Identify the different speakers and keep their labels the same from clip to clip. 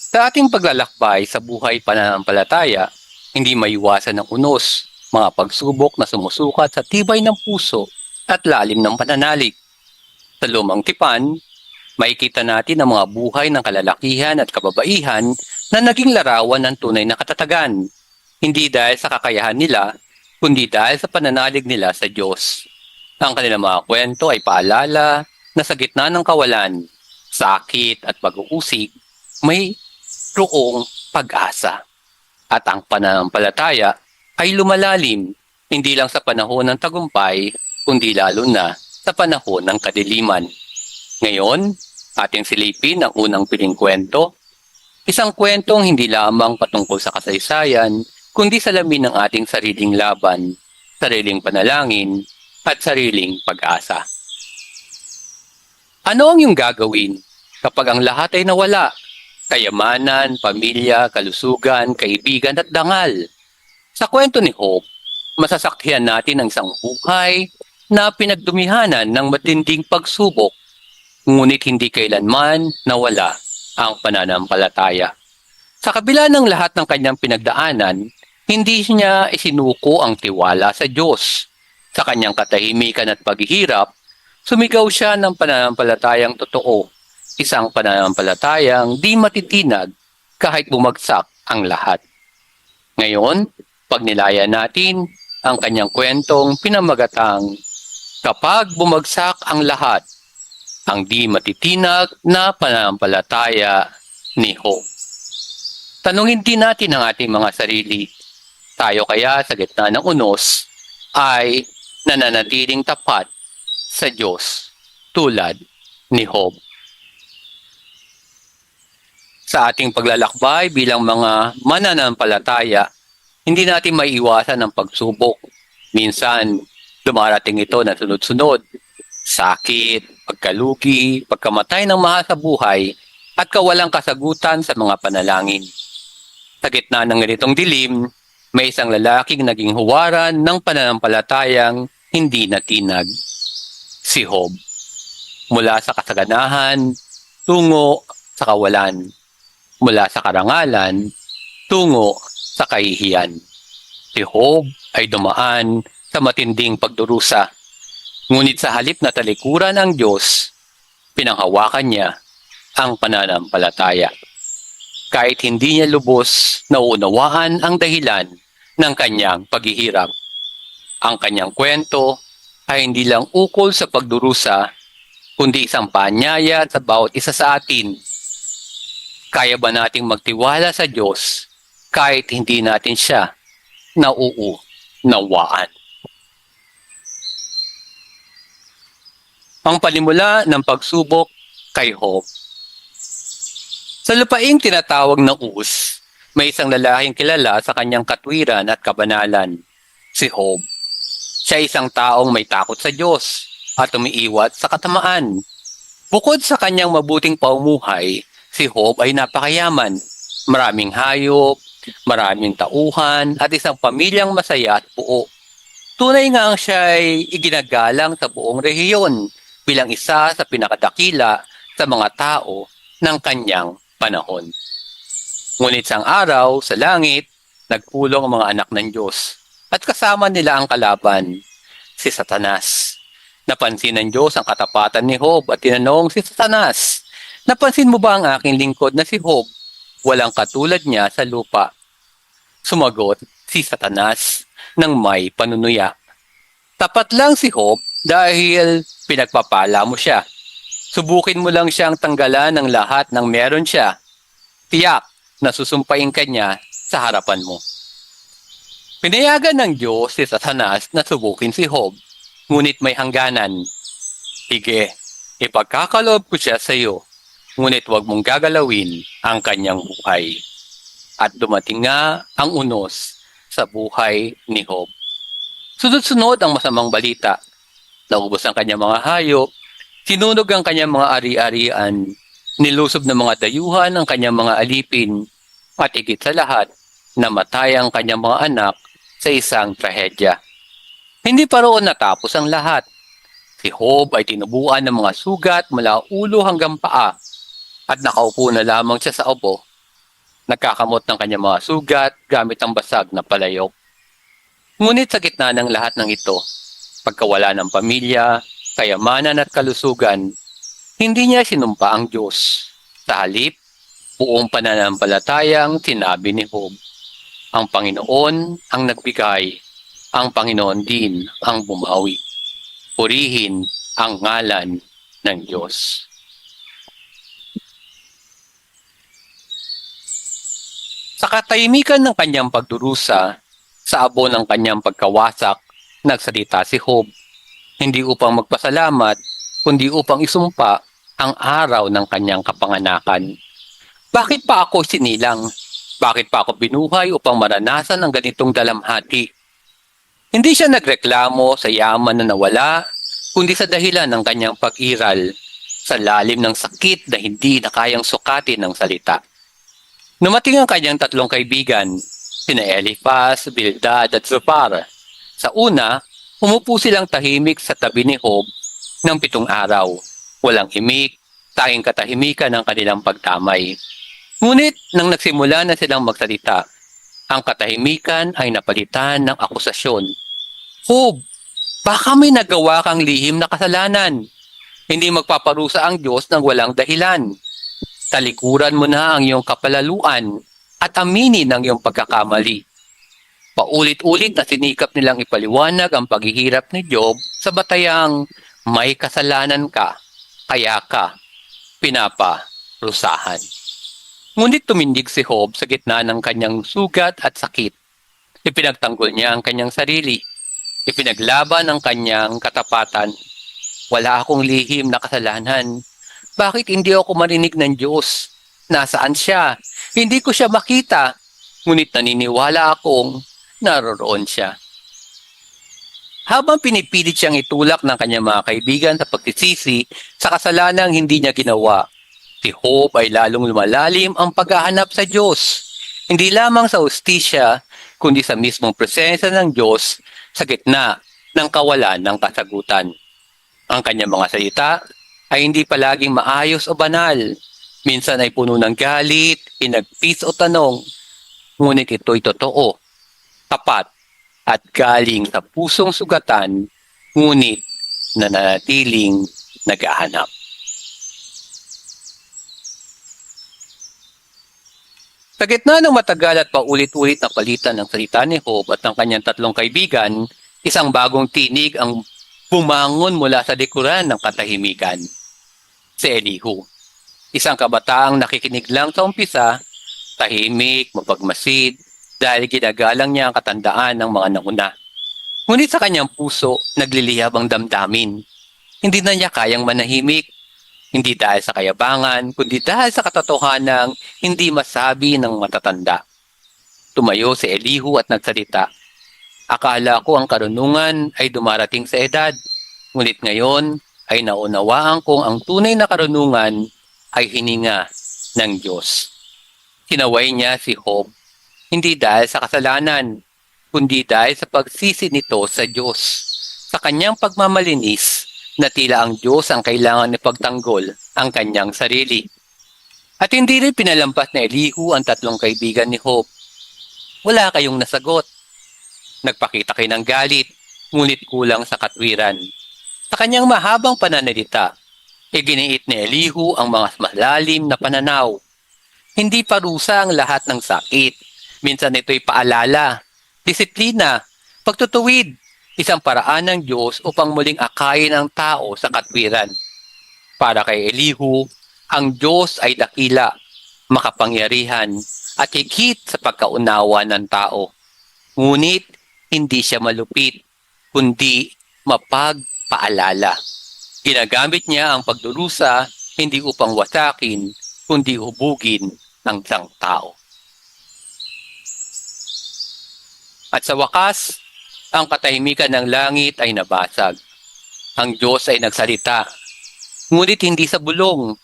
Speaker 1: Sa ating paglalakbay sa buhay pananampalataya, hindi maiwasan ng unos, mga pagsubok na sumusukat sa tibay ng puso at lalim ng pananalig. Sa lumang tipan, makikita natin ang mga buhay ng kalalakihan at kababaihan na naging larawan ng tunay na katatagan, hindi dahil sa kakayahan nila, kundi dahil sa pananalig nila sa Diyos. Ang kanilang mga kwento ay paalala na sa gitna ng kawalan, sakit at pag-uusig, may roong pag-asa. At ang pananampalataya ay lumalalim hindi lang sa panahon ng tagumpay, kundi lalo na sa panahon ng kadiliman. Ngayon, ating silipin ang unang piling kwento. Isang kwentong hindi lamang patungkol sa kasaysayan, kundi salamin ng ating sariling laban, sariling panalangin, at sariling pag-asa. Ano ang iyong gagawin kapag ang lahat ay nawala? Kayamanan, pamilya, kalusugan, kaibigan at dangal. Sa kwento ni Hope, masasakyan natin ang isang buhay na pinagdumihanan ng matinding pagsubok, ngunit hindi kailanman nawala ang pananampalataya. Sa kabila ng lahat ng kanyang pinagdaanan, hindi niya isinuko ang tiwala sa Diyos. Sa kanyang katahimikan at paghihirap, sumigaw siya ng pananampalatayang totoo, isang pananampalatayang di matitinag kahit bumagsak ang lahat. Ngayon, pagnilayan natin ang kanyang kwentong pinamagatang Kapag Bumagsak ang Lahat, ang di matitinag na pananampalataya ni Hope. Tanungin din natin ang ating mga sarili. Tayo kaya sa gitna ng unos ay nananatiling tapat sa Diyos tulad ni Hope? Sa ating paglalakbay bilang mga mananampalataya, hindi natin maiiwasan ang pagsubok. Minsan, dumarating ito na sunod-sunod. Sakit, pagkalugi, pagkamatay ng mahal sa buhay, at kawalang kasagutan sa mga panalangin. Sa gitna ng ganitong dilim, may isang lalaking naging huwaran ng pananampalatayang hindi natinag. Si Job. Mula sa kasaganahan, tungo sa kawalan. Mula sa karangalan, tungo sa kahihiyan. Si Job ay dumaan sa matinding pagdurusa. Ngunit sa halip na talikuran ang Diyos, pinanghawakan niya ang pananampalataya. Kahit hindi niya lubos nauunawaan ang dahilan ng kanyang paghihirap. Ang kanyang kwento ay hindi lang ukol sa pagdurusa, kundi isang paanyaya sa bawat isa sa atin. Kaya ba nating magtiwala sa Diyos kahit hindi natin siya nauunawaan? Ang panimula ng pagsubok kay Job. Sa lupaing tinatawag na Uz, may isang lalaking kilala sa kanyang katwiran at kabanalan, si Job. Siya isang taong may takot sa Diyos at umiiwat sa katamaan. Bukod sa kanyang mabuting paumuhay, si Job ay napakayaman, maraming hayop, maraming tauhan at isang pamilyang masaya at buo. Tunay nga ang siya ay iginagalang sa buong rehiyon bilang isa sa pinakadakila sa mga tao ng kanyang panahon. Ngunit isang araw sa langit, nagpulong ang mga anak ng Diyos at kasama nila ang kalaban, si Satanas. Napansin ng Diyos ang katapatan ni Job at tinanong si Satanas, "Napansin mo ba ang aking lingkod na si Job? Walang katulad niya sa lupa." Sumagot si Satanas ng may panunuya, "Tapat lang si Job dahil pinagpapala mo siya. Subukin mo lang siyang tanggalan ng lahat ng meron siya. Tiyak na susumpain ka niya sa harapan mo." Pinayagan ng Diyos si Satanas na subukin si Job, ngunit may hangganan. "Sige, ipagkakaloob ko siya sa iyo, ngunit huwag mong gagalawin ang kanyang buhay." At dumating nga ang unos sa buhay ni Job. Sunod-sunod ang masamang balita. Naubos ang kanyang mga hayop, sinunog ang kanyang mga ari-arian, nilusob ng mga dayuhan ang kanyang mga alipin, at higit sa lahat, namatay ang kanyang mga anak sa isang trahedya. Hindi pa roon natapos ang lahat. Si Job ay tinubuan ng mga sugat mula ulo hanggang paa at nakaupo na lamang siya sa upo. Nagkakamot ng kanyang mga sugat gamit ang basag na palayok. Ngunit sa gitna ng lahat ng ito, pagkawala ng pamilya, kayamanan at kalusugan, hindi niya sinumpa ang Diyos. Sa halip, buong pananampalatayang sinabi ni Job, ang Panginoon ang nagbigay, ang Panginoon din ang bumawi. Purihin ang ngalan ng Diyos. Sa katahimikan ng kanyang pagdurusa, sa abo ng kanyang pagkawasak, nagsalita si Job, hindi upang magpasalamat, kundi upang isumpa ang araw ng kanyang kapanganakan. Bakit pa ako sinilang? Bakit pa ako binuhay upang maranasan ang ganitong dalamhati? Hindi siya nagreklamo sa yaman na nawala, kundi sa dahilan ng kanyang pag-iral, sa lalim ng sakit na hindi na kayang sukatin ng salita. Numating ang kanyang tatlong kaibigan, sina Eliphaz, Bildad at Zophar. Sa una, umupo silang tahimik sa tabi ni Job ng 7 araw. Walang himik, tanging katahimikan ng kanilang pagtamay. Ngunit nang nagsimula na silang magsalita, ang katahimikan ay napalitan ng akusasyon. Job, baka may nagawa kang lihim na kasalanan. Hindi magpaparusa ang Diyos ng walang dahilan. Talikuran mo na ang iyong kapalaluan at aminin ang iyong pagkakamali. Paulit-ulit na sinikap nilang ipaliwanag ang paghihirap ni Job sa batayang may kasalanan ka, kaya ka pinaparusahan. Ngunit tumindig si Job sa gitna ng kanyang sugat at sakit. Ipinagtanggol niya ang kanyang sarili. Ipinaglaban ang kanyang katapatan. Wala akong lihim na kasalanan. Bakit hindi ako marinig ng Diyos? Nasaan siya? Hindi ko siya makita. Ngunit naniniwala akong naroroon siya. Habang pinipilit siyang itulak ng kanyang mga kaibigan sa pagtisisi sa kasalanang hindi niya ginawa, si Job ay lalong lumalalim ang paghahanap sa Diyos. Hindi lamang sa hustisya, kundi sa mismong presensya ng Diyos sa gitna ng kawalan ng kasagutan. Ang kanyang mga salita ay hindi palaging maayos o banal. Minsan ay puno ng galit, pinagpis o tanong. Ngunit ito'y totoo, tapat, at galing sa pusong sugatan, ngunit nananatiling naghahanap. Sa gitna ng matagal at paulit-ulit na palitan ng salita ni Job at ng kanyang tatlong kaibigan, isang bagong tinig ang bumangon mula sa likuran ng katahimikan. Si Elihu, isang kabataang nakikinig lang sa umpisa, tahimik, mapagmasid, dahil ginagalang niya ang katandaan ng mga nauna. Ngunit sa kanyang puso, nagliliyab ang damdamin. Hindi na niya kayang manahimik, hindi dahil sa kayabangan, kundi dahil sa katotohanang hindi masabi ng matatanda. Tumayo si Elihu at nagsalita, akala ko ang karunungan ay dumarating sa edad, ngunit ngayon ay naunawaan kong ang tunay na karunungan ay hininga ng Diyos. Hinaway niya si Job, hindi dahil sa kasalanan, kundi dahil sa pagsisi nito sa Diyos. Sa kanyang pagmamalinis, na tila ang Diyos ang kailangan ipagtanggol ang kanyang sarili. At hindi rin pinalampas na Elihu ang tatlong kaibigan ni Job. Wala kayong nasagot. Nagpakita kayo ng galit, ngunit kulang sa katwiran. Sa kanyang mahabang pananalita, iginiit ni Elihu ang mga malalim na pananaw. Hindi parusa ang lahat ng sakit. Minsan ito'y paalala, disiplina, pagtutuwid, isang paraan ng Diyos upang muling akayin ang tao sa katwiran. Para kay Elihu, ang Diyos ay dakila, makapangyarihan, at higit sa pagkaunawa ng tao. Ngunit hindi siya malupit, kundi mapagpaalala. Ginagamit niya ang pagdurusa hindi upang wasakin, kundi hubugin ng isang tao. At sa wakas, ang katahimikan ng langit ay nabasag. Ang Diyos ay nagsalita, ngunit hindi sa bulong,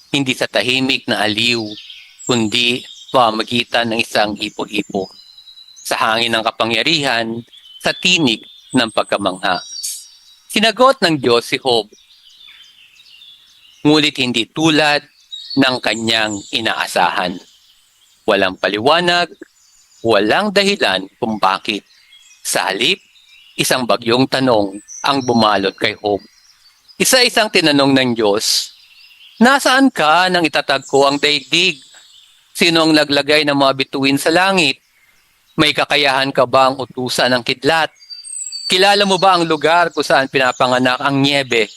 Speaker 1: hindi sa tahimik na aliw, kundi pamamagitan ng isang hipo-hipo. Sa hangin ng kapangyarihan, sa tinig ng pagkamangha. Sinagot ng Diyos si Job, ngunit hindi tulad ng kanyang inaasahan. Walang paliwanag, walang dahilan kung bakit. Sa halip, isang bagyong tanong ang bumalot kay Job. Isa-isang tinanong ng Diyos, nasaan ka nang itatag ko ang daigdig? Sino ang naglagay ng mga bituin sa langit? May kakayahan ka ba ang utusan ng kidlat? Kilala mo ba ang lugar kung saan pinapanganak ang niebe?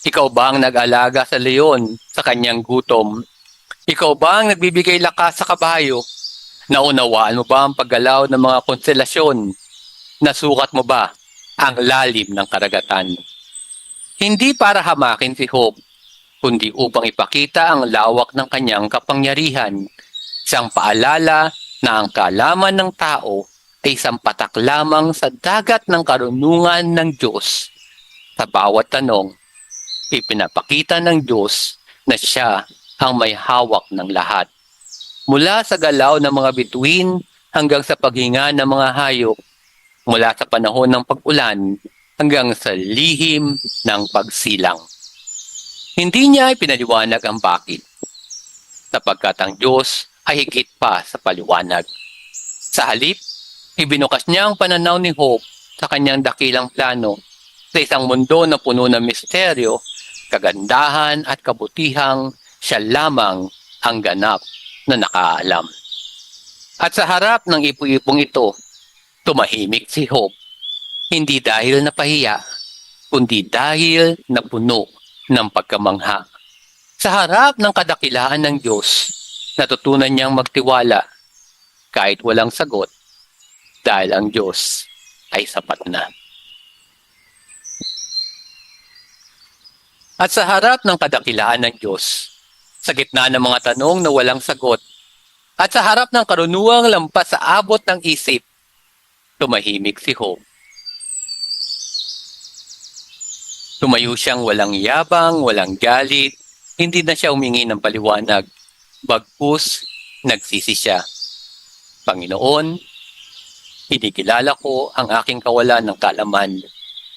Speaker 1: Ikaw ba ang nag-alaga sa leon sa kanyang gutom? Ikaw ba ang nagbibigay lakas sa kabayo? Naunawaan mo ba ang paggalaw ng mga konstelasyon? Nasukat mo ba ang lalim ng karagatan? Hindi para hamakin si Job, kundi upang ipakita ang lawak ng kanyang kapangyarihan. Isang paalala na ang kaalaman ng tao ay isang patak lamang sa dagat ng karunungan ng Diyos. Sa bawat tanong, ipinapakita ng Diyos na siya ang may hawak ng lahat. Mula sa galaw ng mga bituin hanggang sa paghinga ng mga hayop, mula sa panahon ng pag-ulan hanggang sa lihim ng pagsilang. Hindi niya ipinaliwanag ang bakit, sapagkat ang Diyos ay higit pa sa paliwanag. Sa halip, ibinukas niya ang pananaw ni Job sa kanyang dakilang plano sa isang mundo na puno ng misteryo, kagandahan at kabutihang siya lamang ang ganap na nakaalam. At sa harap ng ipu-ipong ito, tumahimik si Job. Hindi dahil napahiya, kundi dahil napuno ng pagkamangha. Sa harap ng kadakilaan ng Diyos, natutunan niyang magtiwala kahit walang sagot dahil ang Diyos ay sapat na. At sa harap ng kadakilaan ng Diyos, sa gitna ng mga tanong na walang sagot, at sa harap ng karunungang lampas sa abot ng isip, tumahimik si Job. Tumayo siyang walang yabang, walang galit, hindi na siya humingi ng paliwanag. Bagkus, nagsisi siya. Panginoon, kinikilala ko ang aking kawalan ng kaalaman.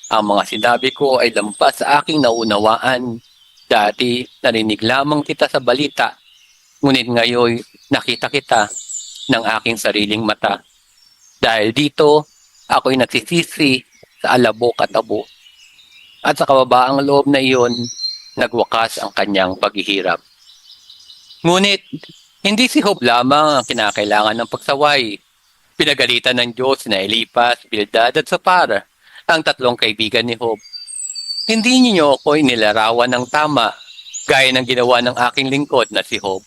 Speaker 1: Ang mga sinabi ko ay lampas sa aking naunawaan. Dati, narinig lamang kita sa balita, ngunit ngayon nakita kita ng aking sariling mata. Dahil dito, ako'y nagsisisi sa alabok at abo. At sa kababaang loob na iyon, nagwakas ang kanyang paghihirap. Ngunit, hindi si Job lamang ang kinakailangan ng pagsaway. Pinagalitan ng Diyos na Eliphaz, Bildad at Zophar, ang tatlong kaibigan ni Job. Hindi niyo ako inilarawan ng tama, gaya ng ginawa ng aking lingkod na si Job.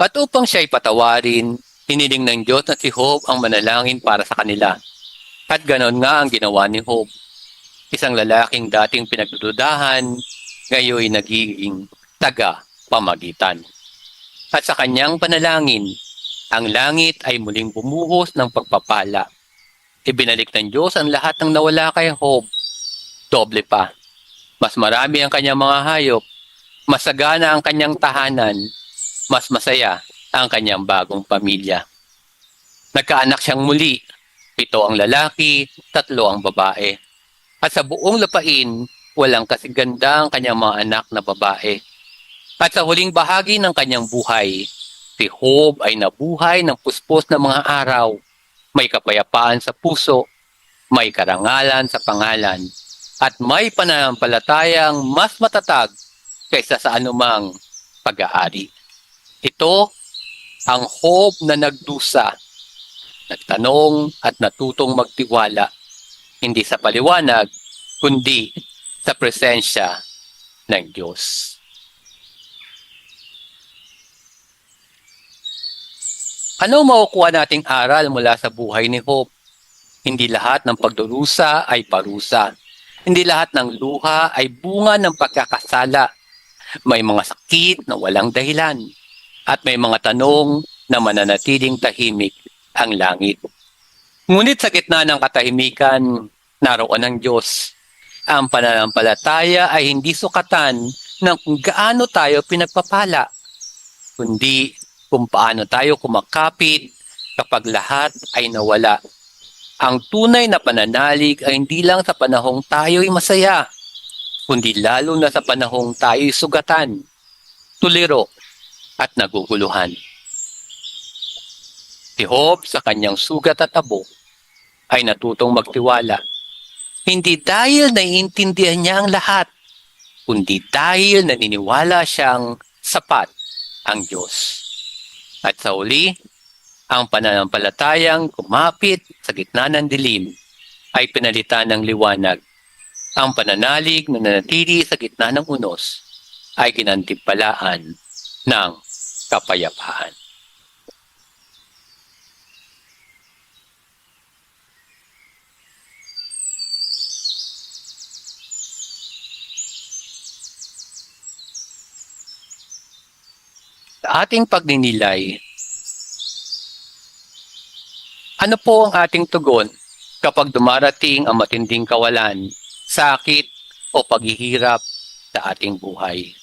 Speaker 1: At upang siya'y patawarin, hiniling ng Diyos na si Job ang manalangin para sa kanila. At ganon nga ang ginawa ni Job. Isang lalaking dating pinagdududahan, ngayon nagiging taga-pamagitan. At sa kanyang panalangin, ang langit ay muling bumuhos ng pagpapala. Ibinalik ng Diyos ang lahat ng nawala kay Job. Doble pa. Mas marami ang kanyang mga hayop, mas sagana ang kanyang tahanan, mas masaya ang kanyang bagong pamilya. Nagkaanak siyang muli, 7 ang lalaki, 3 ang babae. At sa buong lupain, walang kasiganda ang kanyang mga anak na babae. At sa huling bahagi ng kanyang buhay, si Job ay nabuhay ng puspos na mga araw. May kapayapaan sa puso, may karangalan sa pangalan, at may pananampalatayang mas matatag kaysa sa anumang pag-aari. Ito ang Job na nagdusa, nagtanong at natutong magtiwala, hindi sa paliwanag, kundi sa presensya ng Diyos. Ano makukuha nating aral mula sa buhay ni Job? Hindi lahat ng pagdurusa ay parusa. Hindi lahat ng luha ay bunga ng pagkakasala. May mga sakit na walang dahilan. At may mga tanong na mananatiling tahimik ang langit. Ngunit sa gitna ng katahimikan, naroon ang Diyos. Ang pananampalataya ay hindi sukatan ng kung gaano tayo pinagpapala, kundi kung paano tayo kumakapit kapag lahat ay nawala. Ang tunay na pananalig ay hindi lang sa panahong tayo'y masaya, kundi lalo na sa panahong tayo'y sugatan, tuliro at naguguluhan. Si Job sa kanyang sugat at abo ay natutong magtiwala. Hindi dahil naiintindihan niya ang lahat, kundi dahil naniniwala siyang sapat ang Diyos. At sa uli, ang pananampalatayang kumapit sa gitna ng dilim ay pinalitan ng liwanag. Ang pananalig na nanatili sa gitna ng unos ay ginantimpalaan ng kapayapaan. Sa ating pagninilay, ano po ang ating tugon kapag dumarating ang matinding kawalan, sakit o paghihirap sa ating buhay?